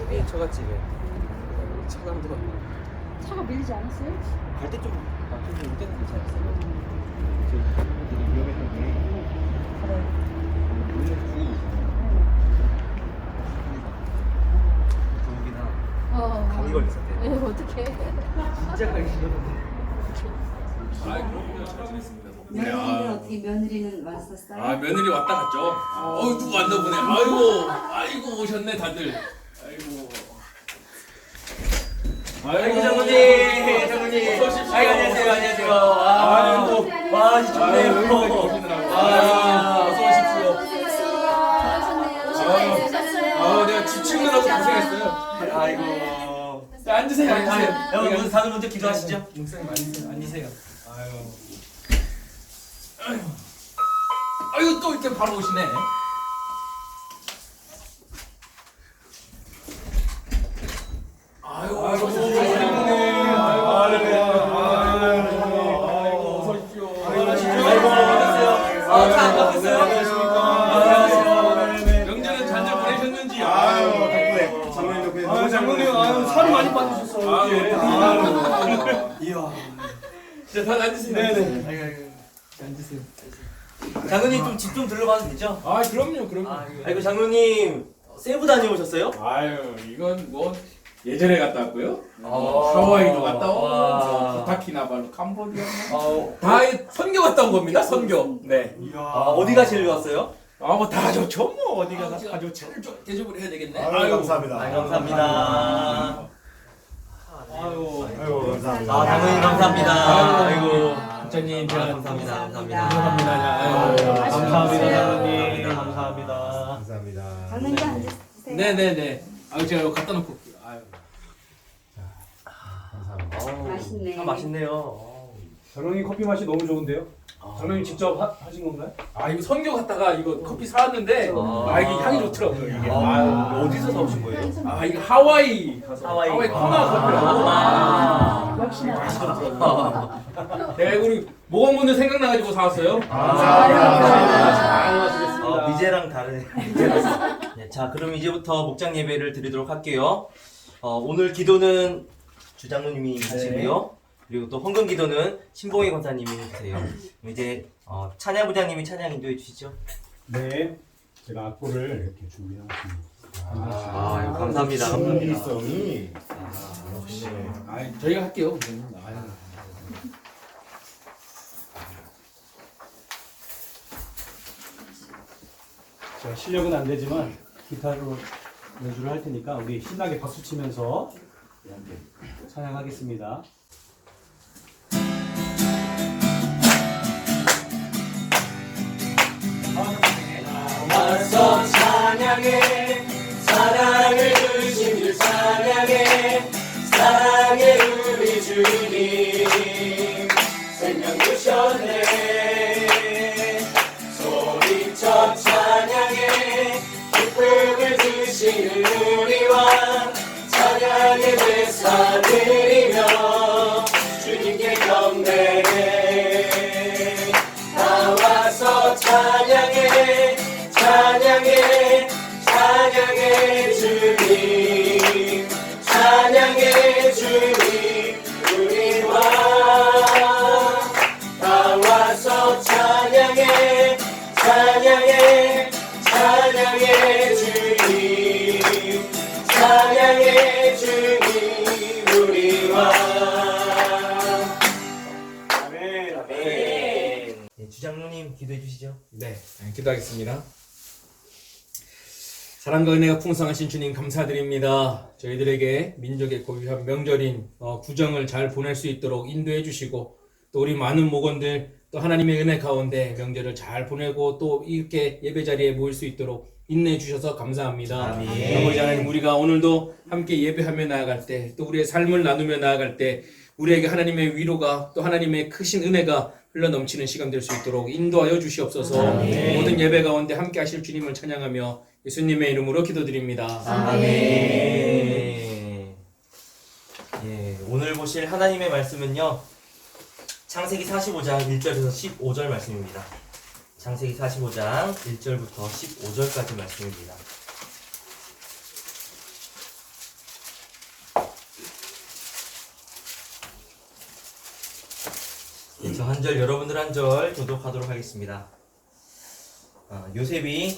저기 처갓집에 차감도 차가 밀리지 않았어요? 갈 때 좀 막히고 올 때는 괜찮았어요. 저희 되게 위험했던 게 하나 물레 구이 저기나 감기 걸렸었대요. 네, 어떡해. 진짜 가기 싫었는데. 그럼요. 잘 지냈습니다. 덕분에. 며느리는 어떻게 며느리는 왔었어요? 며느리 왔다 갔죠. 누구 왔나 보네. 아이고 오셨네 다들. 아이고 장모님, 장모님. 어서 오십시오. 안녕하세요, 안녕하세요. 와, 좋네요. 어서 오십시오. 수고하셨네요. 내가 집 치느라고 고생했어요. 아이고. 자, 앉으세요. 여러분 다들 먼저 기도하시죠. 목사님 앉으세요. 아유 또 이렇게 바로 오시네. 아유 어서 오십시오. 명절은 잘들 보내셨는지요? 장모님 살이 많이 빠지셨어요. 이야. 자, 다들 앉으세요. 네네. 앉으세요. 장로님 좀 집 좀 들러봐도 되죠? 그럼요. 아이고 장로님 세부 다녀오셨어요? 이건 뭐 예전에 갔다 왔고요. 아. 하와이도 갔다 와. 오고, 부타키나바루, 캄보디아, 다 선교 갔다 온 겁니다. 선교. 네. 어디가 제일 좋았어요? 뭐 다 좋죠. 뭐 어디가 다 좋죠. 대접을 해야 되겠네. 감사합니다. 감사합니다. 아이고 감사합니다. 장로님 감사합니다. 아이고. 부처님 감사합니다. 감사합니다. 장모님 감사합니다. 장모님 앉으세요. 네네네. 제가 이거 갖다 놓고 올게요. 맛있네. 참 맛있네요. 장로님 커피 맛이 너무 좋은데요? 장로님 직접 하신 건가요? 이거 선교 갔다가 이거 커피 사왔는데 이게 향이 좋더라고요. 이게. 어디서 사오신 거예요? 이거 하와이 가서 하와이. 코나 커피라고. 역시나 맛있더라고요. 내가 우리 모건분들 생각나가지고 사왔어요. 미제랑 다르네요. 네, 자, 그럼 이제부터 목장 예배를 드리도록 할게요. 오늘 기도는 주장로님이 하시고요. 그리고 또 헌금 기도는 신봉희 권사님이 해주세요. 그럼 이제 찬양부장님이 찬양 인도해 주시죠. 네. 제가 악보를 이렇게 준비해놨습니다. 감사합니다. 전문일성이 역시. 저희가 할게요. 제가 실력은 안 되지만 기타로 연주를 할 테니까 우리 신나게 박수 치면서 찬양하겠습니다. 와서 찬양해 사랑을 주신 주 찬양해 사랑해 우리 주님 생명 주셨네 소리쳐 찬양해 기쁨을 주시는 우리 왕 찬양의 제사 드리며 주님께 경배해 나와서 찬양해 찬양해 찬양해 주님 찬양해 주님 우리 왕 나와서 찬양해 찬양해 찬양해 주님 찬양해 주님 우리 왕 아멘 아멘. 네, 주장로님 기도해 주시죠. 네, 기도하겠습니다. 사랑과 은혜가 풍성하신 주님 감사드립니다. 저희들에게 민족의 고유한 명절인 구정을 잘 보낼 수 있도록 인도해 주시고 또 우리 많은 목원들 또 하나님의 은혜 가운데 명절을 잘 보내고 또 이렇게 예배 자리에 모일 수 있도록 인내해 주셔서 감사합니다. 아멘. 아버지 하나님 우리가 오늘도 함께 예배하며 나아갈 때 또 우리의 삶을 나누며 나아갈 때 우리에게 하나님의 위로가 또 하나님의 크신 은혜가 흘러넘치는 시간 될 수 있도록 인도하여 주시옵소서. 아멘. 모든 예배 가운데 함께 하실 주님을 찬양하며 예수님의 이름으로 기도드립니다. 아멘. 예, 오늘 보실 하나님의 말씀은요. 창세기 45장 1절에서 15절 말씀입니다. 창세기 45장 1절부터 15절까지 말씀입니다. 저 한 절 여러분들 한 절 교독하도록 하겠습니다. 요셉이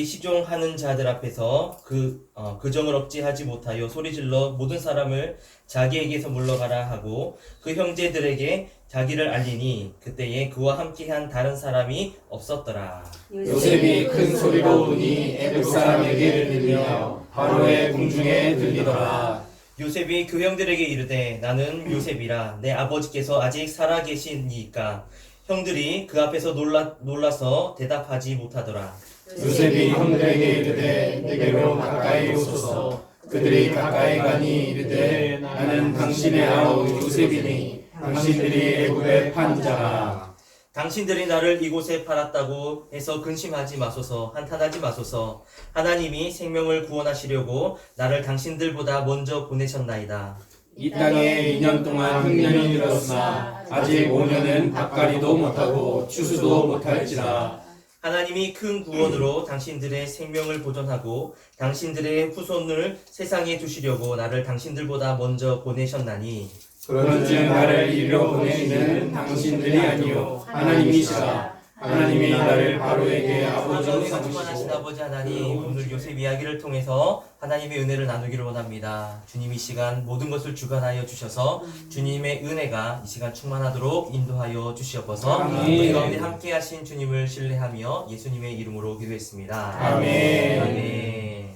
시종하는 자들 앞에서 그 정을 억제하지 못하여 소리질러 모든 사람을 자기에게서 물러가라 하고 그 형제들에게 자기를 알리니 그때에 그와 함께한 다른 사람이 없었더라. 요셉이 큰 소리로 우니 애굽 사람에게 들리며 바로의 궁중에 들리더라. 요셉이 그 형들에게 이르되 나는 요셉이라 내 아버지께서 아직 살아 계시니까 형들이 그 앞에서 놀라서 대답하지 못하더라. 요셉이 형들에게 이르되 내게로 가까이 오소서. 그들이 가까이 가니 이르되 나는 당신의 아우 요셉이니 당신들이 애굽에 판 자라. 당신들이 나를 이곳에 팔았다고 해서 근심하지 마소서, 한탄하지 마소서. 하나님이 생명을 구원하시려고 나를 당신들보다 먼저 보내셨나이다. 이 땅에 2년 동안 흉년이 들었으나 아직 5년은 밭갈이도 못하고 추수도 못할지라. 하나님이 큰 구원으로 당신들의 생명을 보존하고 당신들의 후손을 세상에 두시려고 나를 당신들보다 먼저 보내셨나니 그런즉 나를 이리로 보내시는 당신들이 아니요 하나님이시라. 하나님이 나를 바로에게 아버지로 충만하신 삼으시고 아버지 하나님, 오늘 요셉 이야기를 통해서 하나님의 은혜를 나누기를 원합니다. 주님 이 시간 모든 것을 주관하여 주셔서 주님의 은혜가 이 시간 충만하도록 인도하여 주시옵소서. 아멘. 우리 가운데 함께 하신 주님을 신뢰하며 예수님의 이름으로 기도했습니다. 아멘. 아멘.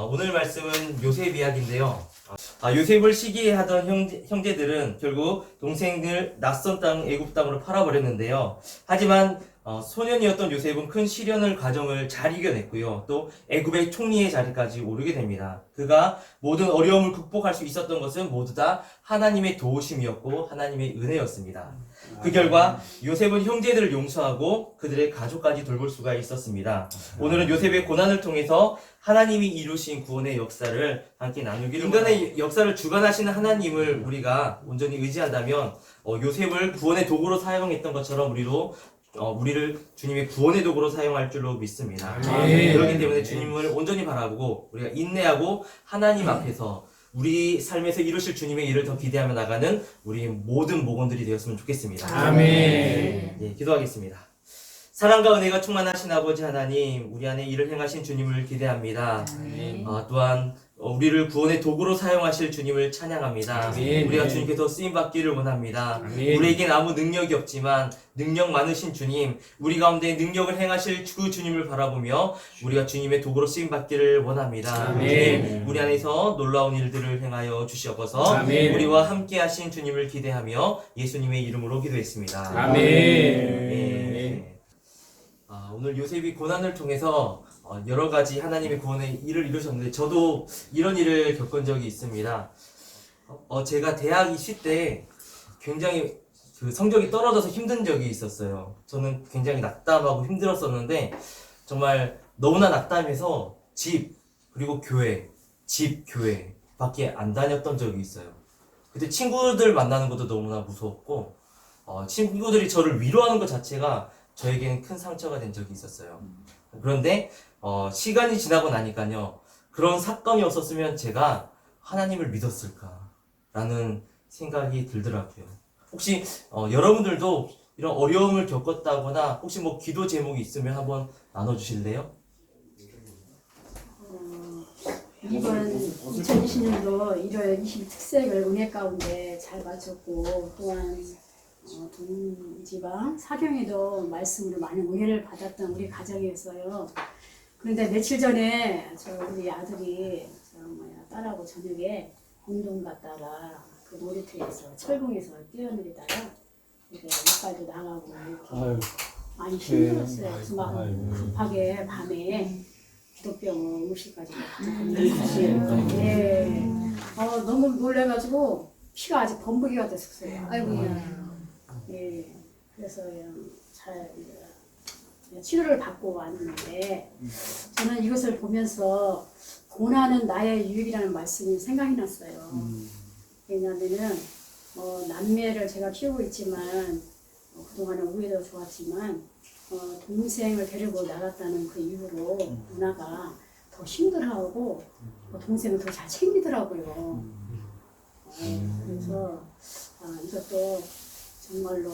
오늘 말씀은 요셉 이야기인데요. 요셉을 시기하던 형제들은 결국 동생을 낯선 땅 애굽 땅으로 팔아버렸는데요. 하지만 소년이었던 요셉은 큰 시련을 과정을 잘 이겨냈고요. 또 애굽의 총리의 자리까지 오르게 됩니다. 그가 모든 어려움을 극복할 수 있었던 것은 모두 다 하나님의 도우심이었고 하나님의 은혜였습니다. 그 결과 요셉은 형제들을 용서하고 그들의 가족까지 돌볼 수가 있었습니다. 오늘은 요셉의 고난을 통해서 하나님이 이루신 구원의 역사를 함께 나누기를 인간의 역사를 주관하시는 하나님을 우리가 온전히 의지한다면 요셉을 구원의 도구로 사용했던 것처럼 우리를 주님의 구원의 도구로 사용할 줄로 믿습니다. 그렇기 때문에 주님을 온전히 바라보고 우리가 인내하고 하나님 앞에서 우리 삶에서 이루실 주님의 일을 더 기대하며 나가는 우리 모든 목원들이 되었으면 좋겠습니다. 아멘. 네, 기도하겠습니다. 사랑과 은혜가 충만하신 아버지 하나님, 우리 안에 일을 행하신 주님을 기대합니다. 또한 우리를 구원의 도구로 사용하실 주님을 찬양합니다. 아멘. 우리가 주님께서 쓰임받기를 원합니다. 아멘. 우리에겐 아무 능력이 없지만 능력 많으신 주님, 우리 가운데 능력을 행하실 그 주님을 바라보며 우리가 주님의 도구로 쓰임받기를 원합니다. 아멘. 주님, 우리 안에서 놀라운 일들을 행하여 주시옵소서. 아멘. 우리와 함께 하신 주님을 기대하며 예수님의 이름으로 기도했습니다. 아멘. 네. 오늘 요셉이 고난을 통해서 여러 가지 하나님의 구원의 일을 이루셨는데 저도 이런 일을 겪은 적이 있습니다. 제가 대학 입시 때 굉장히 그 성적이 떨어져서 힘든 적이 있었어요. 저는 굉장히 낙담하고 힘들었었는데 정말 너무나 낙담해서 그리고 교회 밖에 안 다녔던 적이 있어요. 그때 친구들 만나는 것도 너무나 무서웠고 친구들이 저를 위로하는 것 자체가 저에게는 큰 상처가 된 적이 있었어요. 그런데 시간이 지나고 나니까요, 그런 사건이 없었으면 제가 하나님을 믿었을까라는 생각이 들더라고요. 혹시 여러분들도 이런 어려움을 겪었다거나 혹시 뭐 기도 제목이 있으면 한번 나눠주실래요? 이번 2020년도 1월 20일 특색을 은혜 가운데 잘 마쳤고 또한 동지방 사경에도 말씀으로 많은 은혜를 받았던 우리 가정이었어요. 그런데 며칠 전에 우리 아들이 딸하고 저녁에 운동 갔다가 그 놀이터에서 철봉에서 뛰어내리다가 이렇게 이빨도 나가고 이렇게 많이 힘들었어요. 그래서 막 급하게 밤에 기독병원 응급실까지 가져갔어요. 네. 너무 놀래가지고 피가 아직 범벅이가 됐었어요. 아이고야. 예. 그래서 잘 치료를 받고 왔는데 저는 이것을 보면서 고난은 나의 유익이라는 말씀이 생각이 났어요. 왜냐하면은 남매를 제가 키우고 있지만 그동안은 우애도 좋았지만 동생을 데리고 나갔다는 그 이후로 누나가 더 힘들어하고 동생을 더 잘 챙기더라고요. 그래서 이것도 정말로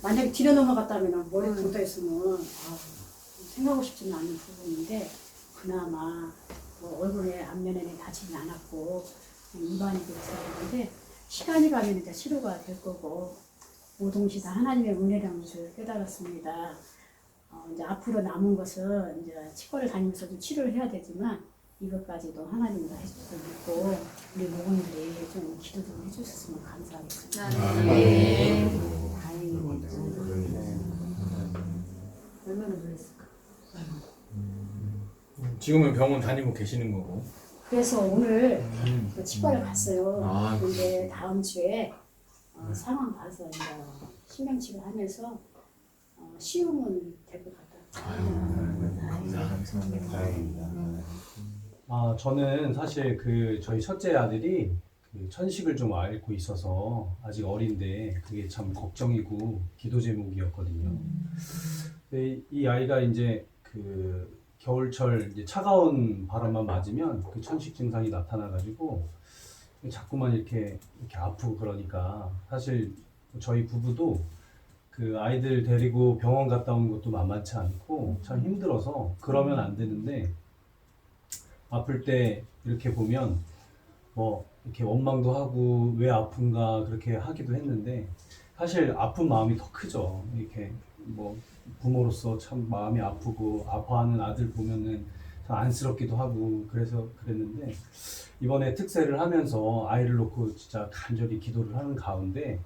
만약에 뒤로 넘어갔다면 머리 묻어있으면 생각하고 싶지는 않은 부분인데 그나마 뭐 얼굴에 앞면에는 다치지 않았고 입안이 그래서 그런데 시간이 가면 이제 치료가 될 거고 모든 것이 다 하나님의 은혜라는 것을 깨달았습니다. 이제 앞으로 남은 것은 이제 치과를 다니면서 좀 치료를 해야 되지만 이것까지도 하나님이 해주셔서 믿고 우리 모건들이 좀 기도 좀 해주셨으면 감사하겠습니다. 다행입니다. 얼마나 그랬을까? 지금은 병원 다니고 계시는 거고. 그래서 오늘 그 치과를 갔어요. 아, 근데 다음 주에 상황 봐서 이제 신경치료 하면서 시험은 될 것 같다. 저는 사실 저희 첫째 아들이 천식을 좀 앓고 있어서 아직 어린데 그게 참 걱정이고 기도 제목이었거든요. 근데 이 아이가 이제 겨울철 이제 차가운 바람만 맞으면 그 천식 증상이 나타나가지고 자꾸만 이렇게 아프고 그러니까 사실 저희 부부도 그 아이들 데리고 병원 갔다 온 것도 만만치 않고 참 힘들어서 그러면 안 되는데 아플 때 이렇게 보면 뭐 이렇게 원망도 하고 왜 아픈가 그렇게 하기도 했는데 사실 아픈 마음이 더 크죠. 이렇게 뭐 부모로서 참 마음이 아프고 아파하는 아들 보면은 참 안쓰럽기도 하고 그래서 그랬는데 이번에 특세를 하면서 아이를 놓고 진짜 간절히 기도를 하는 가운데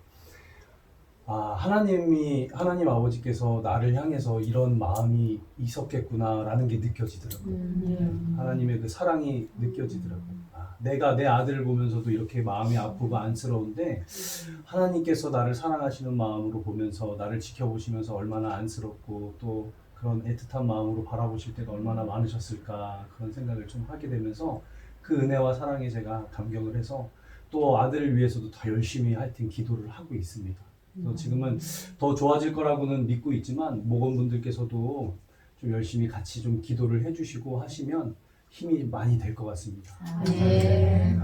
하나님 아버지께서 나를 향해서 이런 마음이 있었겠구나라는 게 느껴지더라고요. 하나님의 그 사랑이 느껴지더라고요. 내가 내 아들을 보면서도 이렇게 마음이 아프고 안쓰러운데 하나님께서 나를 사랑하시는 마음으로 보면서 나를 지켜보시면서 얼마나 안쓰럽고 또 그런 애틋한 마음으로 바라보실 때가 얼마나 많으셨을까 그런 생각을 좀 하게 되면서 그 은혜와 사랑에 제가 감격을 해서 또 아들을 위해서도 더 열심히 하여튼 기도를 하고 있습니다. 그래서 지금은 더 좋아질 거라고는 믿고 있지만 목원분들께서도 좀 열심히 같이 좀 기도를 해주시고 하시면 힘이 많이 될 것 같습니다. 함께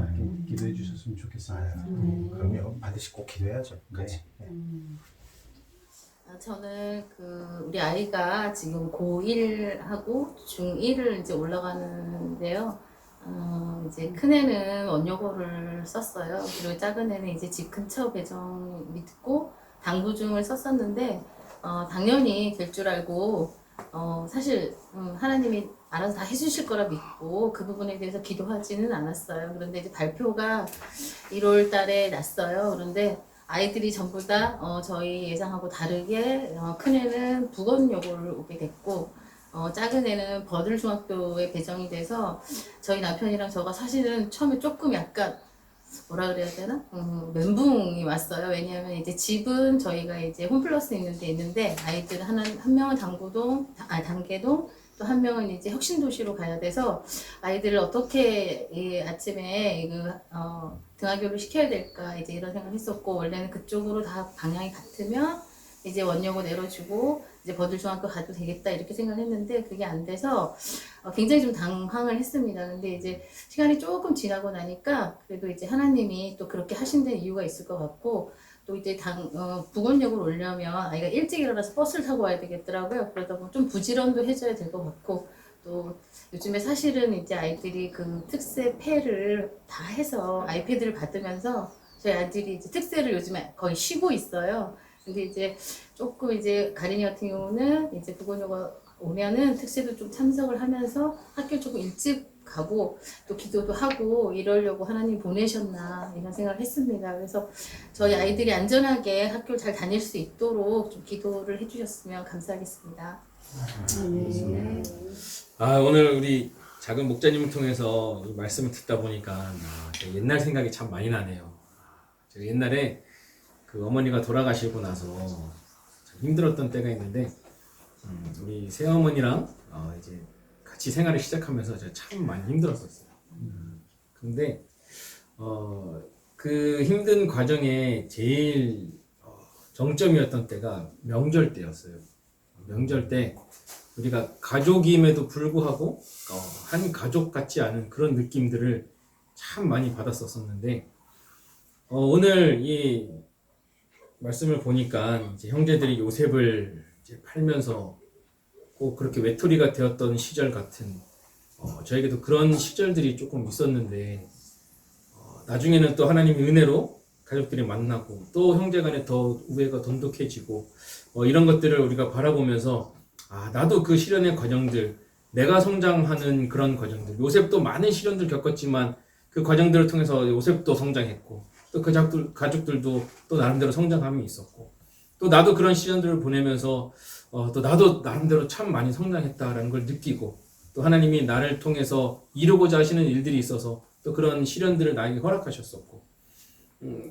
기도해 주셨으면 좋겠습니다. 그럼요. 반드시 꼭 기도해야죠. 같이. 저는 우리 아이가 지금 고1하고 중1을 이제 올라가는데요. 이제 큰애는 원여고를 썼어요. 그리고 작은애는 이제 집 근처 배정 믿고 당구중을 썼었는데, 당연히 될 줄 알고, 사실, 하나님이 알아서 다 해주실 거라 믿고 그 부분에 대해서 기도하지는 않았어요. 그런데 이제 발표가 1월 달에 났어요. 그런데 아이들이 전부 다 저희 예상하고 다르게 큰애는 북원여고를 오게 됐고 작은 애는 버들중학교에 배정이 돼서 저희 남편이랑 저가 사실은 처음에 조금 약간 뭐라 그래야 되나? 멘붕이 왔어요. 왜냐하면 이제 집은 저희가 이제 홈플러스 있는 데 있는데 아이들 한 명은 단계동 또 한 명은 이제 혁신도시로 가야 돼서 아이들을 어떻게 아침에 등하교를 시켜야 될까 이제 이런 생각을 했었고 원래는 그쪽으로 다 방향이 같으면 이제 원여고 내려주고 이제 버들중학교 가도 되겠다 이렇게 생각을 했는데 그게 안 돼서 굉장히 좀 당황을 했습니다. 근데 이제 시간이 조금 지나고 나니까 그래도 이제 하나님이 또 그렇게 하신 데 이유가 있을 것 같고 또 이제 북원역을 오려면 아이가 일찍 일어나서 버스를 타고 와야 되겠더라고요. 그러다 보면 좀 부지런도 해줘야 될 것 같고 또 요즘에 사실은 이제 아이들이 그 특세 패를 다 해서 아이패드를 받으면서 저희 아들이 이제 특세를 요즘에 거의 쉬고 있어요. 근데 이제 조금 이제 가린이 같은 경우는 이제 북원여고 오면은 특세도 좀 참석을 하면서 학교 조금 일찍 가고 또 기도도 하고 이러려고 하나님 보내셨나 이런 생각을 했습니다. 그래서 저희 아이들이 안전하게 학교를 잘 다닐 수 있도록 좀 기도를 해주셨으면 감사하겠습니다. 오늘 우리 작은 목자님을 통해서 이 말씀을 듣다 보니까 옛날 생각이 참 많이 나네요. 제가 옛날에 그 어머니가 돌아가시고 나서 참 힘들었던 때가 있는데 우리 새어머니랑 이제 같이 생활을 시작하면서 제가 참 많이 힘들었었어요. 근데 그 힘든 과정에 제일 정점이었던 때가 명절 때였어요. 명절 때 우리가 가족임에도 불구하고 한 가족 같지 않은 그런 느낌들을 참 많이 받았었는데 오늘 이 말씀을 보니까 이제 형제들이 요셉을 이제 팔면서 꼭 그렇게 외톨이가 되었던 시절 같은 저에게도 그런 시절들이 조금 있었는데 나중에는 또 하나님의 은혜로 가족들이 만나고 또 형제간에 더 우애가 돈독해지고 이런 것들을 우리가 바라보면서 나도 그 시련의 과정들 내가 성장하는 그런 과정들 요셉도 많은 시련들 겪었지만 그 과정들을 통해서 요셉도 성장했고 또 그 가족들도 또 나름대로 성장함이 있었고 또 나도 그런 시련들을 보내면서 또 나도 나름대로 참 많이 성장했다라는 걸 느끼고 또 하나님이 나를 통해서 이루고자 하시는 일들이 있어서 또 그런 시련들을 나에게 허락하셨었고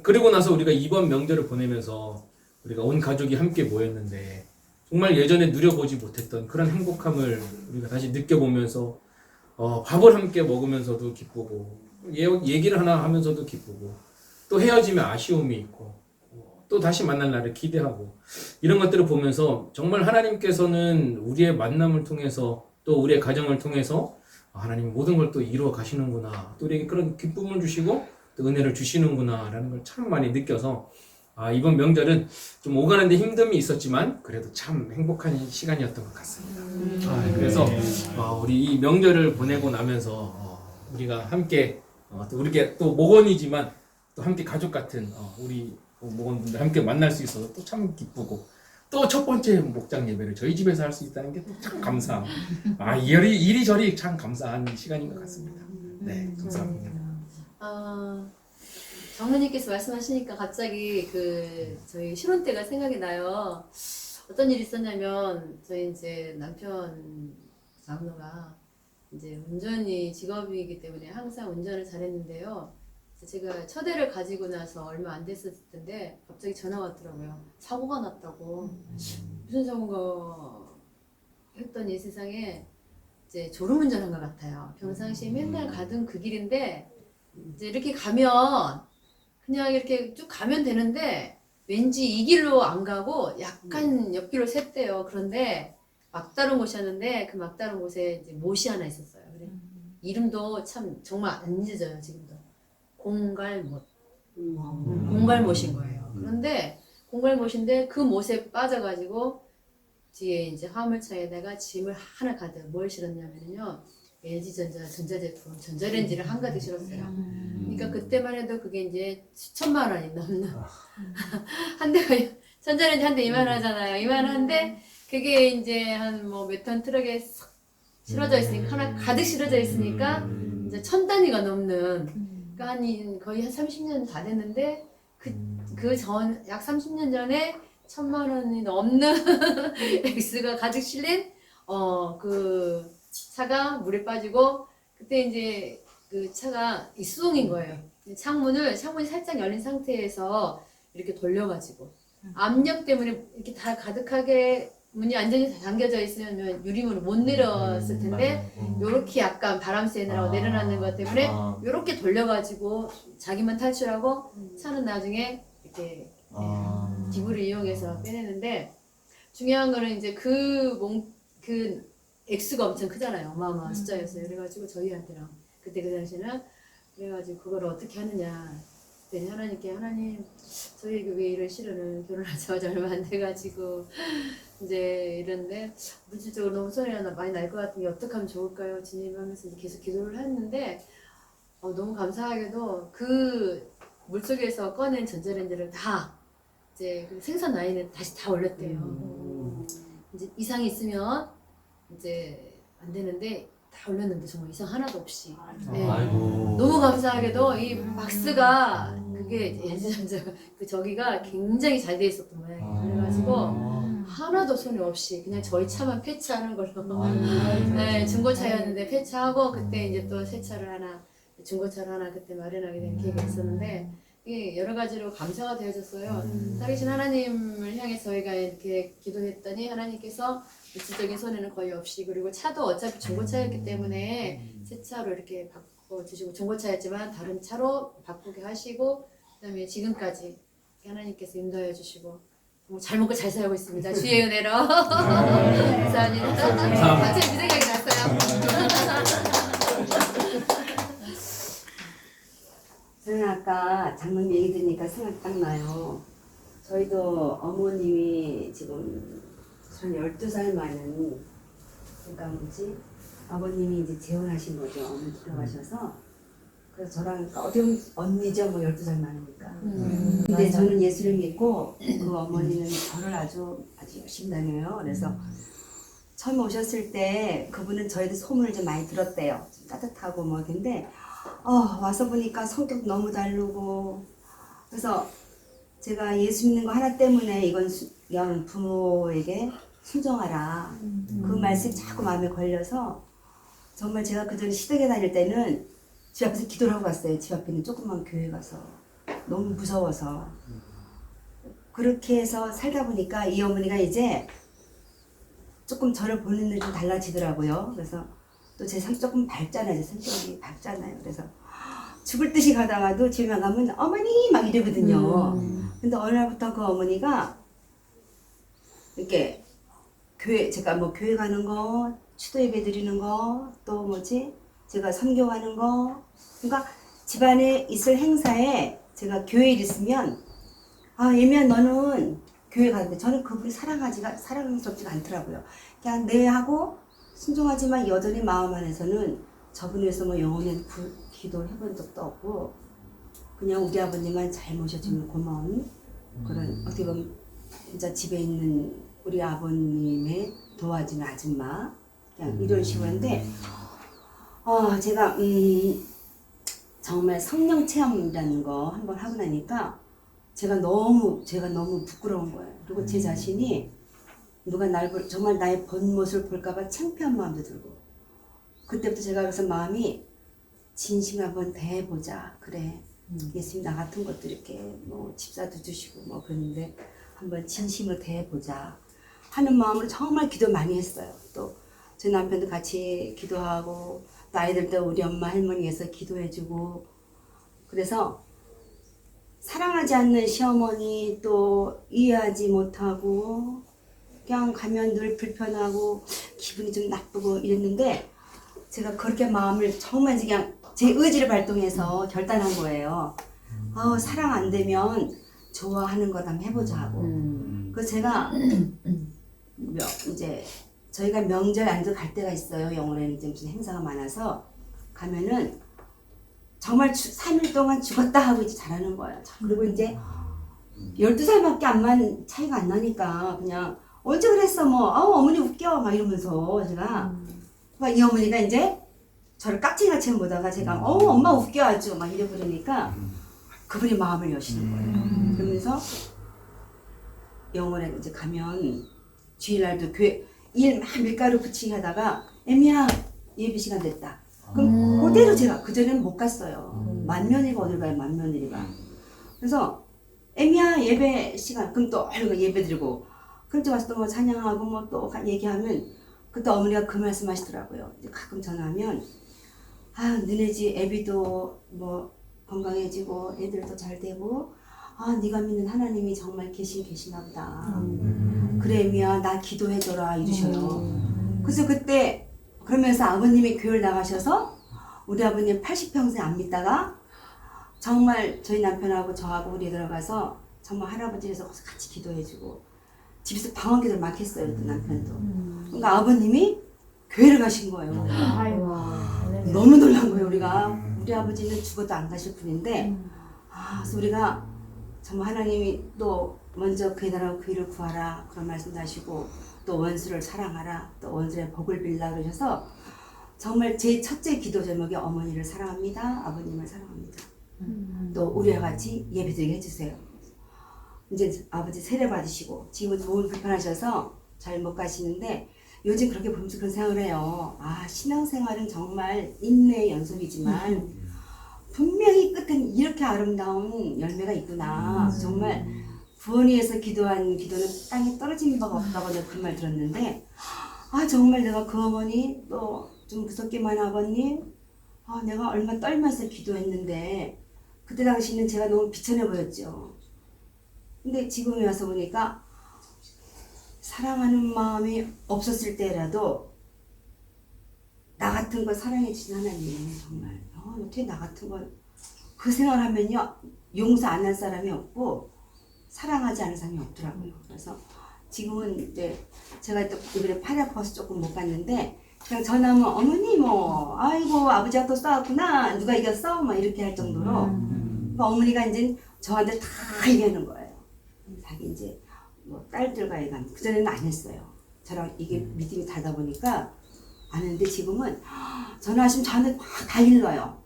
그리고 나서 우리가 이번 명절을 보내면서 우리가 온 가족이 함께 모였는데 정말 예전에 누려보지 못했던 그런 행복함을 우리가 다시 느껴보면서 밥을 함께 먹으면서도 기쁘고 얘기를 하나 하면서도 기쁘고 또 헤어지면 아쉬움이 있고 또 다시 만날 날을 기대하고 이런 것들을 보면서 정말 하나님께서는 우리의 만남을 통해서 또 우리의 가정을 통해서 하나님 모든 걸 또 이루어 가시는구나 또 우리에게 그런 기쁨을 주시고 또 은혜를 주시는구나 라는 걸 참 많이 느껴서 이번 명절은 좀 오가는데 힘듦이 있었지만 그래도 참 행복한 시간이었던 것 같습니다. 그래서 우리 이 명절을 보내고 나면서 우리가 함께 또 우리게 또 목원이지만 또 함께 가족 같은 우리 목원분들 함께 만날 수 있어서 또 참 기쁘고 또 첫 번째 목장 예배를 저희 집에서 할 수 있다는 게 참 감사함. 이리저리 참 감사한 시간인 것 같습니다. 네, 감사합니다. 장로님께서 말씀하시니까 갑자기 저희 신혼 때가 생각이 나요. 어떤 일이 있었냐면 저희 이제 남편 장로가 이제 운전이 직업이기 때문에 항상 운전을 잘했는데요. 제가 첫애를 가지고 나서 얼마 안 됐을 텐데 갑자기 전화가 왔더라고요. 사고가 났다고. 무슨 사고가 했더니 세상에 이제 졸음운전한 것 같아요. 평상시에 맨날 가던 그 길인데 이제 이렇게 가면 그냥 이렇게 쭉 가면 되는데 왠지 이 길로 안 가고 약간 옆길로 샜대요. 그런데 막다른 곳이었는데 그 막다른 곳에 이제 못이 하나 있었어요. 그래. 이름도 참 정말 안 잊어져요. 지금도. 공갈못. 공갈못인 거예요. 그런데 공갈못인데 그 못에 빠져가지고 뒤에 이제 화물차에다가 짐을 하나 가득 뭘 실었냐면요. LG전자 전자제품 전자레인지를 한가득 실었어요. 그러니까 그때만 해도 그게 이제 수천만 원이 넘는 한 대가 전자레인지 한 대 2만 원 하잖아요. 2만 원 한데 그게 이제 한 뭐 몇 톤 트럭에 싹 실어져 있으니까 하나 가득 실어져 있으니까 이제 1000단위가 넘는 그러니까 거의 한 30년 다 됐는데 그 전 약 30년 전에 1000만 원이 넘는 액수가 가득 실린 그 차가 물에 빠지고 그때 이제 그 차가 이 수동인 거예요. 창문이 살짝 열린 상태에서 이렇게 돌려가지고 압력 때문에 이렇게 다 가득하게 문이 완전히 잠겨져 있으면 유리문을 못 내렸을 텐데 요렇게 약간 바람 쐬느라고 내려놨는 것 때문에 요렇게 돌려가지고 자기만 탈출하고 차는 나중에 이렇게 기구를 이용해서 빼내는데 중요한 거는 이제 그 액수가 엄청 크잖아요. 어마어마한 숫자였어요. 그래가지고 저희한테랑 그때 그 당시에는 그래가지고 그걸 어떻게 하느냐 그때 하나님 저희에게 왜 이런 시련을 결혼하자마자 얼마 안 돼가지고 이제 이런데 물질적으로 너무 손해가 많이 날 것 같은 게 어떻게 하면 좋을까요? 진입하면서 계속 기도를 했는데 너무 감사하게도 그 물속에서 꺼낸 전자레인지를 다 이제 그 생산 라인에 다시 다 올렸대요. 이제 이상이 있으면 이제 안 되는데 다 올렸는데 정말 이상 하나도 없이. 네. 너무 감사하게도 이 박스가 그게 LG전자 저기가 굉장히 잘 돼 있었던 모양이에요. 그래가지고 하나도 손해 없이 그냥 저희 차만 폐차하는 걸로. 네, 중고차였는데 폐차하고 그때 이제 또 새 차를 하나 중고차를 하나 그때 마련하게 된 계획이 있었는데 이게 여러 가지로 감사가 되어졌어요. 살아계신 하나님을 향해 저희가 이렇게 기도했더니 하나님께서 물질적인 손해는 거의 없이 그리고 차도 어차피 중고차였기 때문에 새 차로 이렇게 바꿔주시고 중고차였지만 다른 차로 바꾸게 하시고 그다음에 지금까지 하나님께서 인도해 주시고 잘 먹고 잘 살고 있습니다. 주의 은혜로. 감사합니다. 갑자기 그 생각이 났어요. 저는 아까 장모님 얘기 들으니까 생각이 딱 나요. 저희도 어머님이 지금 한 12살 많은, 그러니까 뭐지? 아버님이 이제 재혼하신 거죠. 어머니 돌아가셔서. 그래서 저랑, 그러니까 어떻게 보면 언니죠. 뭐 12살 많으니까. 근데 저는 예수를 믿고 그 어머니는 저를 아주 열심히 다녀요. 그래서 처음 오셨을 때 그분은 저희도 소문을 좀 많이 들었대요. 좀 따뜻하고 뭐 근데 와서 보니까 성격 너무 다르고 그래서 제가 예수 믿는 거 하나 때문에 이건 그냥 부모에게 순종하라. 그 말씀이 자꾸 마음에 걸려서 정말 제가 그전에 시댁에 다닐 때는 집 앞에서 기도를 하고 갔어요. 집 앞에 있는 조그만 교회 가서. 너무 무서워서. 그렇게 해서 살다 보니까 이 어머니가 이제 조금 저를 보는 눈이 좀 달라지더라고요. 그래서 또 제 성격 조금 밝잖아요. 제 성격이 밝잖아요. 그래서 죽을 듯이 가다가도 집에 가면 어머니 막 이러거든요. 근데 어느 날부터 그 어머니가 이렇게 제가 뭐 교회 가는 거, 추도 예배 드리는 거, 또 뭐지? 제가 선교하는 거. 그러니까 집안에 있을 행사에 제가 교회에 있으면 예미야 너는 교회 가는데 저는 그분이 사랑스럽지가 않더라고요. 그냥 네 하고 순종하지만 여전히 마음 안에서는 저분을 위해서 뭐 영원히 기도를 해본 적도 없고 그냥 우리 아버님만 잘 모셔주면 고마운 그런 어떻게 보면 진짜 집에 있는 우리 아버님의 도와주는 아줌마 그냥 이런 식으로인데 제가 정말 성령 체험이라는 거 한번 하고 나니까 제가 너무 부끄러운 거예요. 그리고 제 자신이 누가 정말 나의 본 모습을 볼까봐 창피한 마음도 들고 그때부터 제가 그래서 마음이 진심 한번 대해보자. 그래 예수님 나 같은 것도 이렇게 뭐 집사도 주시고 뭐 그러는데 한번 진심으로 대해보자 하는 마음으로 정말 기도 많이 했어요. 또 제 남편도 같이 기도하고 또 아이들도 우리 엄마 할머니에서 기도해주고 그래서 사랑하지 않는 시어머니 또 이해하지 못하고 그냥 가면 늘 불편하고 기분이 좀 나쁘고 이랬는데 제가 그렇게 마음을 정말 그냥 제 의지를 발동해서 결단한 거예요. 사랑 안 되면 좋아하는 걸 한번 해보자 하고 그래서 제가 이제 저희가 명절 안도 갈 때가 있어요. 영월에는 이제 무슨 행사가 많아서 가면은 정말 3일 동안 죽었다 하고 이제 잘하는 거예요. 그리고 이제 12살밖에 차이가 안 나니까 그냥 언제 그랬어 뭐 어머니 웃겨 막 이러면서 제가 이 어머니가 이제 저를 깍지같이 보다가 제가 엄마 웃겨 아주 막 이래 그러니까 그분이 마음을 여시는 거예요. 그러면서 영월에 이제 가면 주일날도 교회 일 막 밀가루 붙이기 하다가 애미야 예배 시간 됐다. 그럼 그대로 제가 그전에는 못 갔어요. 만면이가 어딜 가요 만면이가. 그래서 애미야 예배 시간 그럼 또 얼른 예배 드리고 그럼 또 와서 또 뭐 찬양하고 뭐 또 얘기하면 그때 어머니가 그 말씀 하시더라고요. 이제 가끔 전화하면 너네 집 애비도 뭐 건강해지고 애들도 잘 되고 네가 믿는 하나님이 정말 계시나 보다. 그래 애미야 나 기도해줘라 이러셔요. 그래서 그때 그러면서 아버님이 교회를 나가셔서 우리 아버님 80평생 안 믿다가 정말 저희 남편하고 저하고 우리 들어가서 정말 할아버지에서 같이 기도해주고 집에서 방언 기도를 막 했어요. 또 남편도. 그러니까 아버님이 교회를 가신 거예요. 너무 놀란 거예요. 우리 아버지는 죽어도 안 가실 분인데 그래서 우리가 정말 하나님이 또 먼저 그의 나라와 그 일을 구하라 그런 말씀도 하시고 또 원수를 사랑하라 또 원수의 복을 빌라 그러셔서 정말 제 첫째 기도 제목이 어머니를 사랑합니다. 아버님을 사랑합니다. 또 우리와 같이 예배드리게 해주세요. 이제 아버지 세례 받으시고 지금은 몸이 불편하셔서 잘 못 가시는데 요즘 그렇게 보면서 그런 생각을 해요. 신앙생활은 정말 인내의 연속이지만 분명히 끝엔 이렇게 아름다운 열매가 있구나. 정말 부원이에서 기도한 기도는 땅에 떨어지는 바가 없다고 내가 그 말 들었는데 정말 내가 그 어머니 또 좀 무섭기만 아버님 내가 얼마 떨면서 기도했는데 그때 당시는 제가 너무 비천해 보였죠. 근데 지금에 와서 보니까 사랑하는 마음이 없었을 때라도 나 같은 걸 사랑해 주신 하나님 정말 어떻게 나 같은 걸 그 생각을 하면요 용서 안 할 사람이 없고 사랑하지 않은 사람이 없더라고요. 그래서 지금은 이제 제가 또 이번에 팔이 아파서 조금 못 갔는데 그냥 전화하면 어머니 뭐 아이고 아버지가 또 싸웠구나 누가 이겼어 막 이렇게 할 정도로 그러니까 어머니가 이제 저한테 다 얘기하는 거예요. 자기 이제 뭐 딸들과 얘기하는 그전에는 안 했어요. 저랑 이게 믿음이 다르다 보니까 안 했는데 지금은 전화하시면 저한테 막 다 일러요.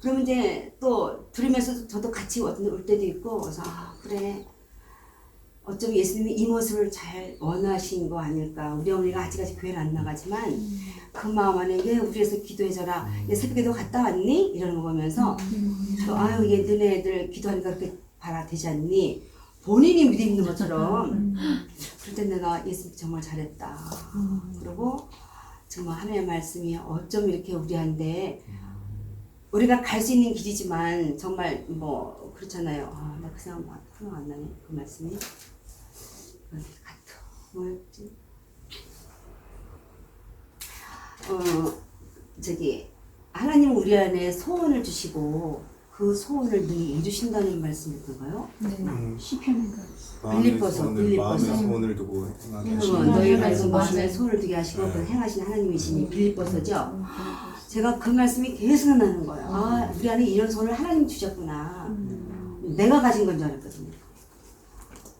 그러면 이제 또 들으면서 저도 같이 올 때도 있고 그래서 아 그래 어쩌면 예수님이 이 모습을 잘 원하신 거 아닐까. 우리 어머니가 아직까지 교회를 안 나가지만 그 마음 안에 왜 우리 위해서 기도해줘라. 얘 새벽에도 갔다 왔니? 이러는 거 보면서 또 아유 얘 너네 애들 기도하니까 그렇게 봐라 되지 않니? 본인이 믿음 있는 것처럼 그럴 때 내가 예수님 정말 잘했다. 그리고 정말 하나님의 말씀이 어쩜 이렇게 우리한테 우리가 갈 수 있는 길이지만 정말 뭐 그렇잖아요. 아, 나 그 생각 하나 안 나네. 그 말씀이 뭐였지? 저기 하나님 우리 안에 소원을 주시고 그 소원을 늘 이루신다는 말씀일까요? 시편인가. 빌립보서. 마음의 소원을 두고 행하게 하시는 너희 말씀 마음에 소원을 두게 하시고 그 행하신 하나님이시니 빌립보서죠. 제가 그 말씀이 계속 나는 거예요. 아 우리 안에 이런 소원을 하나님 주셨구나. 내가 가진 건 줄 알았거든요.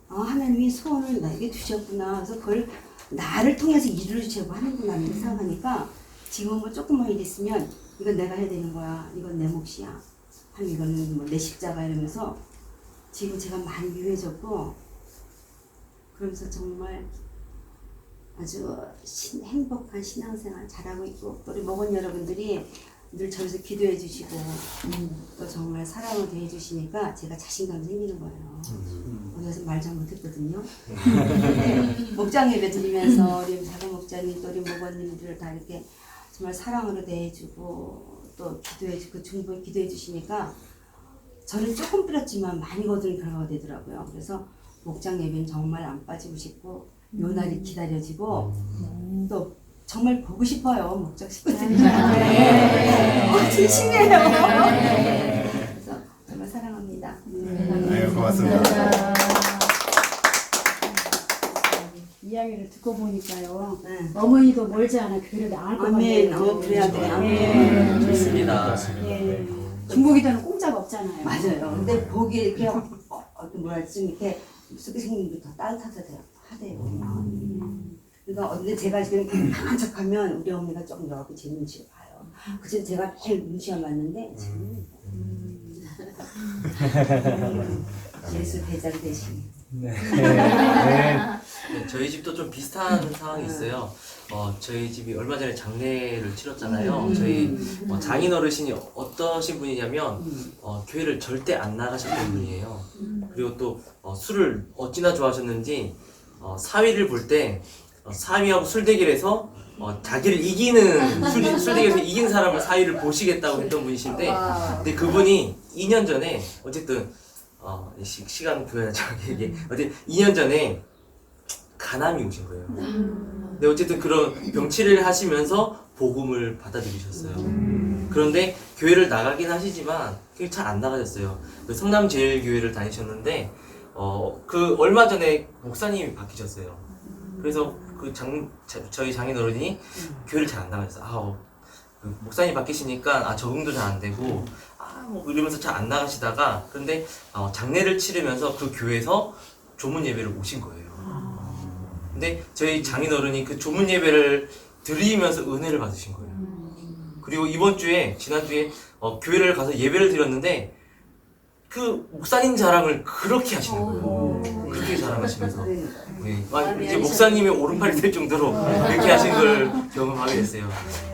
아 하나님이 소원을 나에게 주셨구나. 그래서 그걸 나를 통해서 이루시려고 하는구나 이렇게 생각하니까 지금 뭐 조금만 일 있으면 이건 내가 해야 되는 거야. 이건 내 몫이야. 하나님 이거는 뭐 내 십자가 이러면서 지금 제가 많이 유해졌고 그러면서 정말 아주 행복한 신앙생활 잘하고 있고 또 우리 목원 여러분들이 늘 저기서 기도해 주시고 또 정말 사랑을 대해 주시니까 제가 자신감이 생기는 거예요. 어디서 말 잘 못했거든요. 근데 목장 예배 드리면서 우리 작은 목자님 또 우리 목원님들 다 이렇게 정말 사랑으로 대해 주고 또 기도해 주고 충분히 기도해 주시니까 저는 조금 뿌렸지만 많이 거두는 결과가 되더라고요. 그래서 목장 예배는 정말 안 빠지고 싶고 요 날이 기다려지고 또 정말 보고 싶어요. 목장 식구들이. 진심이에요. 그래서 정말 사랑합니다. 아유 고맙습니다. 이야기를 듣고 보니까요. 네. 어머니도 멀지 않아 교회를 나갈 것 아멘. 같아요. 그래야 돼요. 아멘. 좋습니다. 예. 중고기도는 공짜가 없잖아요. 맞아요. 근데 보기 이렇게 뭐라 좀 이렇게 쑥이 생긴 게 더 따뜻하다 하대요. 우리 마음이. 그러니까 근데 제가 지금 강한 척하면 우리 어머니가 조금 여기 제 눈치를 봐요. 그래서 제가 제일 눈치가 맞는데 예수 대장 대신. 네. 네, 저희 집도 좀 비슷한 상황이 있어요. 저희 집이 얼마 전에 장례를 치렀잖아요. 저희 장인 어르신이 어떠신 분이냐면 교회를 절대 안 나가셨던 분이에요. 그리고 또 술을 어찌나 좋아하셨는지 사위를 볼 때 사위하고 술대결해서 자기를 이기는 술대결에서 이긴 사람을 사위를 보시겠다고 했던 분이신데 근데 그분이 2년 전에 어쨌든 시간 그야죠 이게 어쨌든 2년 전에 간암이 오신 거예요. 근데 어쨌든 그런 병치를 하시면서 복음을 받아들이셨어요. 그런데 교회를 나가긴 하시지만 잘 안 나가셨어요. 그 성남제일교회를 다니셨는데 그 얼마 전에 목사님이 바뀌셨어요. 그래서 저희 장인어른이 교회를 잘 안 나가셨어요. 그 목사님 바뀌시니까 적응도 잘 안 되고 뭐 이러면서 잘 안 나가시다가 그런데 장례를 치르면서 그 교회에서 조문 예배를 오신 거예요. 근데 저희 장인어른이 그 조문 예배를 드리면서 은혜를 받으신 거예요. 그리고 이번 주에 지난주에 교회를 가서 예배를 드렸는데 그 목사님 자랑을 그렇게 하시는 거예요. 그렇게 자랑하시면서 네. 이제 목사님의 오른팔이 될 정도로 이렇게 하신 걸 경험하게 됐어요.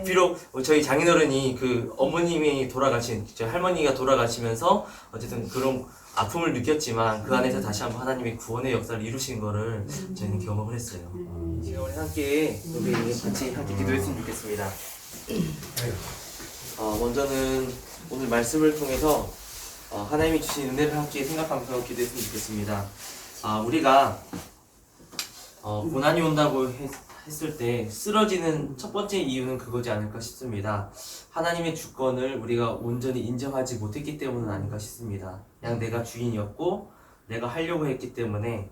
비록 저희 장인어른이 그 어머님이 돌아가신 저희 할머니가 돌아가시면서 어쨌든 그런 아픔을 느꼈지만 그 안에서 다시 한번 하나님의 구원의 역사를 이루신 거를 저희는 경험을 했어요. 이제 우리 함께 우리 같이 함께 기도했으면 좋겠습니다. 먼저는 오늘 말씀을 통해서 하나님이 주신 은혜를 함께 생각하면서 기도했으면 좋겠습니다. 우리가 고난이 온다고 했을 때 쓰러지는 첫 번째 이유는 그거지 않을까 싶습니다. 하나님의 주권을 우리가 온전히 인정하지 못했기 때문은 아닌가 싶습니다. 그냥 내가 주인이었고 내가 하려고 했기 때문에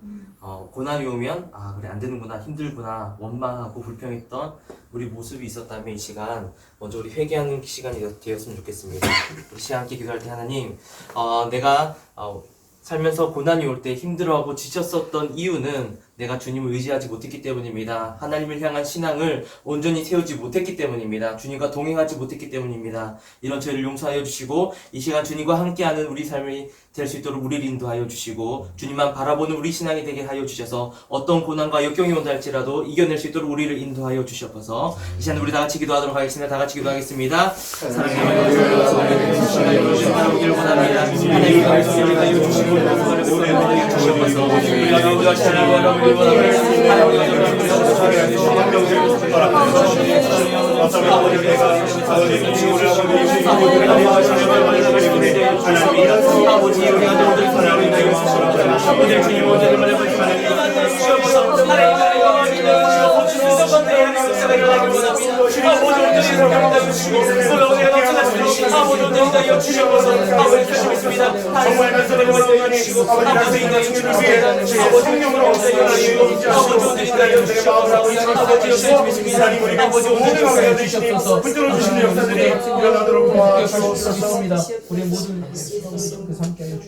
고난이 오면 아 그래 안 되는구나 힘들구나 원망하고 불평했던 우리 모습이 있었다면 이 시간 먼저 우리 회개하는 시간이 되었으면 좋겠습니다. 우리 시간 함께 기도할 때 하나님 내가 살면서 고난이 올 때 힘들어하고 지쳤었던 이유는 내가 주님을 의지하지 못했기 때문입니다. 하나님을 향한 신앙을 온전히 세우지 못했기 때문입니다. 주님과 동행하지 못했기 때문입니다. 이런 죄를 용서하여 주시고 이 시간 주님과 함께하는 우리 삶이 될 수 있도록 우리를 인도하여 주시고 주님만 바라보는 우리 신앙이 되게 하여 주셔서 어떤 고난과 역경이 온다 할지라도 이겨낼 수 있도록 우리를 인도하여 주셔서 이 시간 우리 다 같이 기도하도록 하겠습니다. 다 같이 기도하겠습니다. 사랑하는 주시기를 원합니다. 하나님의 말씀을 하여 주시고 모든 주셔서 우리가 기도하시는 여러분을 아버지 우리가 너희들 사랑하는 아버지 주님 원하는 말을 주시옵소서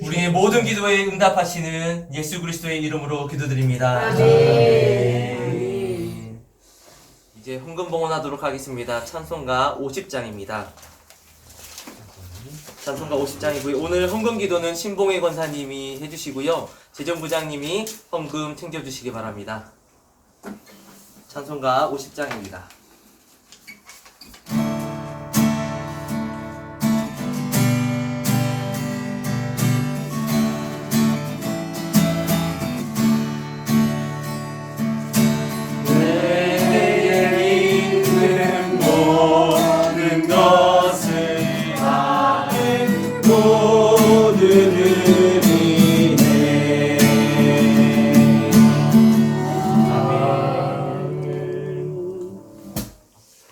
우리의 모든 기도에 응답하시는 예수 그리스도의 이름으로 기도드립니다. 아멘. 이제 헌금봉헌하도록 하겠습니다. 찬송가 50장입니다. 찬송가 50장이고요. 오늘 헌금 기도는 신봉희 권사님이 해주시고요. 재정부장님이 헌금 챙겨주시기 바랍니다. 찬송가 50장입니다.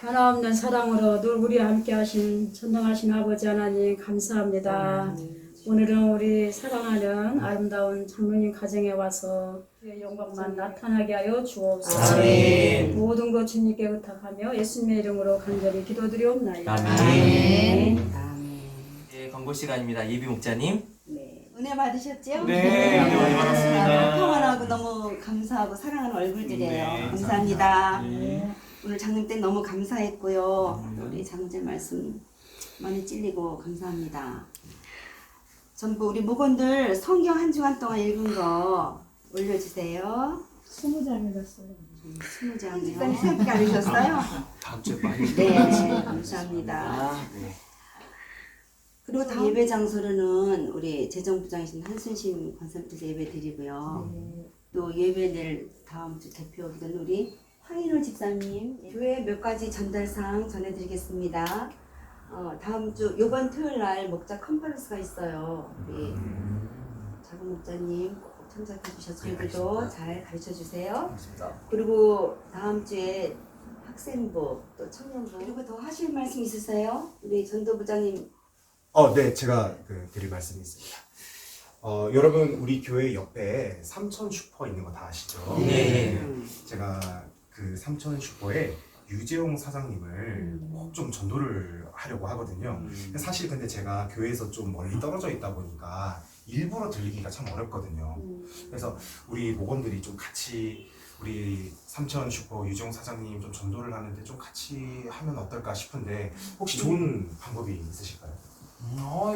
변함없는 사랑으로 늘 우리와 함께 하신 전능하신 아버지 하나님 감사합니다. 오늘은 우리 사랑하는 아름다운 장로님 가정에 와서 주의 영광만 나타나게 하여 주옵소서. 아멘. 모든 것 주님께 의탁하며 예수님의 이름으로 간절히 기도드리옵나이다. 아멘. 네, 광고 시간입니다. 예비 목자님. 네. 은혜 받으셨죠? 네, 은혜 많이 받았습니다. 평안하고 너무 감사하고 사랑하는 얼굴들이에요. 감사합니다. 오늘 장님 때 너무 감사했고요. 우리 장로님 말씀 많이 찔리고 감사합니다. 전부 우리 목원들 성경 한 주간 동안 읽은 거 올려주세요. 20장 읽었어요. 20장이요. 집사님 새롭게 알으셨어요? 다음 주에 많이. 네, 감사합니다. 네. 그리고 다음 예배 장소로는 우리 재정부장이신 한순심 권사님께서 예배 드리고요. 또 예배 낼 다음 주 대표 기도는 우리 황인호 집사님 교회 몇 가지 전달사항 전해드리겠습니다. 다음 주 요번 토요일 날 목자 컨퍼런스가 있어요. 우리 작은 목자님 꼭 참석해 주셔서 저희들도 잘 가르쳐 주세요. 그리고 다음 주에 학생부 또 청년부 그리고 더 하실 말씀 있으세요? 우리 전도부장님. 네, 제가 드릴 말씀이 있습니다. 여러분 우리 교회 옆에 삼천 슈퍼 있는 거 다 아시죠? 네. 제가 그 삼천 슈퍼에 유재용 사장님을 꼭 좀 전도를 하려고 하거든요. 사실 근데 제가 교회에서 좀 멀리 떨어져 있다 보니까 일부러 들리기가 참 어렵거든요. 그래서 우리 목원들이 좀 같이 우리 삼천 슈퍼 유재용 사장님 좀 전도를 하는데 좀 같이 하면 어떨까 싶은데 혹시 좋은 방법이 있으실까요?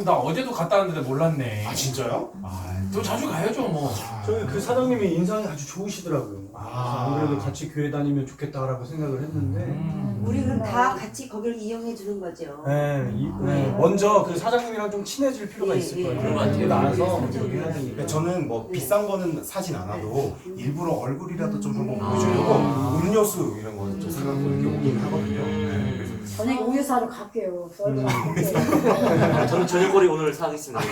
나 어제도 갔다 왔는데 몰랐네. 아 진짜요? 또 자주 가야죠 뭐. 저희 그 사장님이 인상이 아주 좋으시더라고요. 안 그래도 같이 교회 다니면 좋겠다라고 생각을 했는데. 우리는 다 같이 거기를 이용해 주는 거죠. 네, 먼저 그 사장님이랑 좀 친해질 필요가 있을 거예요. 그런 것 같아요. 나와서 저기 해야 되니까. 근데 저는 뭐 비싼 거는 사진 않아도 일부러 얼굴이라도 좀 한번 보여주려고 음료수 이런 거 좀 사갖고 이렇게 오긴 하거든요. 네, 그래서 저녁에 우유 사러 갈게요. 저는 저녁거리 오늘 사겠습니다.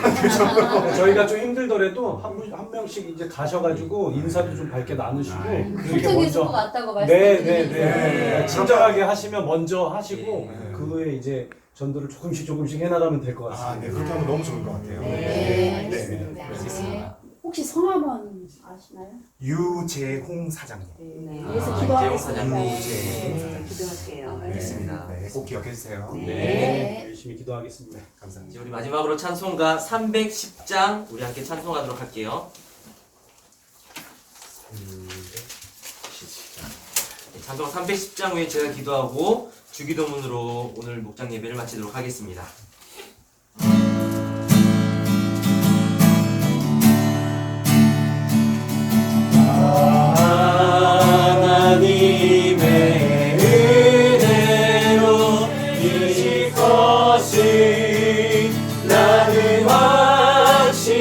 저희가 좀 힘들더라도 한 명씩 이제 가셔가지고 인사도 좀 밝게 나누시고 그렇게 소통이 있을 것 같다고 네네네 네. 친절하게 하시면 먼저 하시고 네. 그 후에 이제 전도를 조금씩 해나가면 될 것 같습니다. 네, 그렇게 하면 너무 좋을 것 같아요. 네, 네. 알겠습니다. 그럴 수 있습니다. 혹시 성함은 아시나요? 유재홍 사장님. 네. 그래서 아, 기도하겠습니다. 이재용 사장님. 네, 기도할게요. 알겠습니다. 네, 꼭 기억해 주세요. 네. 열심히 기도하겠습니다. 감사합니다. 이제 우리 마지막으로 찬송가 310장 우리 함께 찬송하도록 할게요. 네, 찬송가 310장 후에 제가 기도하고 주기도문으로 오늘 목장 예배를 마치도록 하겠습니다. 하나님의 은혜로 이 것이 나는 확신하네.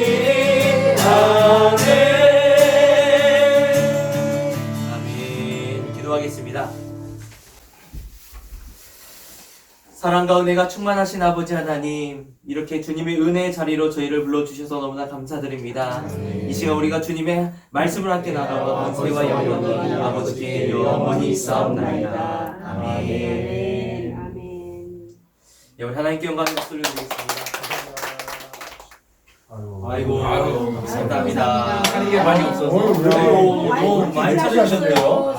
아멘. 기도하겠습니다. 사랑과 은혜가 충만하신 아버지 하나님, 이렇게 주님의 은혜의 자리로 저희를 불러주셔서 너무나 감사드립니다. 이 시간 우리가 주님의 말씀을 함께 나누어 권세와 영광이 아버지께 영원히 있사옵나이다. 아멘. 아멘. 예, 우리 하나님께 영광의 목소리를 드리겠습니다. 아이고, 감사합니다. 하는 게 많이 없어서. 오, 많이 찾으셨네요.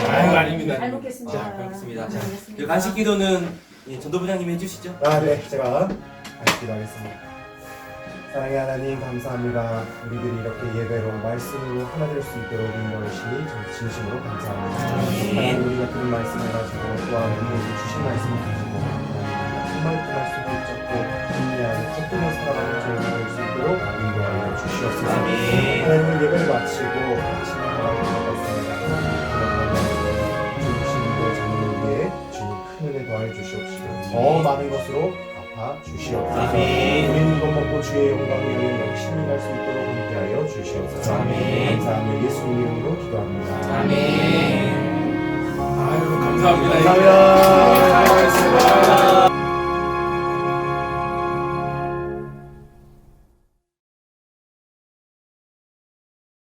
아유, 아닙니다. 잘 먹겠습니다. 자, 반갑습니다. 자, 그 간식 기도는 전도 부장님이 해주시죠. 네, 제가 다시 기도하겠습니다. 사랑의 하나님 감사합니다. 우리들이 이렇게 예배로 말씀으로 하나 될 수 있도록 인도하시니 진심으로 감사합니다. 하나님 우리가 들은 말씀을 가지고 또한 우리에게 주신 말씀을 가지고 정말 말씀 붙잡고 인내하고 기쁨을 살아가는 저희가 될 수 있도록 인도하여 주시옵소서. 아멘. 하나님 예배를 마치고 아침에 나가는 것 같습니다. 주님도 장로를 위해 주님 큰 은혜 더하여 주시옵시고 더 많은 것으로 갚아 주시옵소서. 아멘. 우리는 이것 먹고 주의 영광을 위해 열심히 갈 수 있도록 함께하여 주시옵소서. 아멘. 감사하며 예수님 이름으로 기도합니다. 아멘. 아유, 감사합니다. 감사합니다.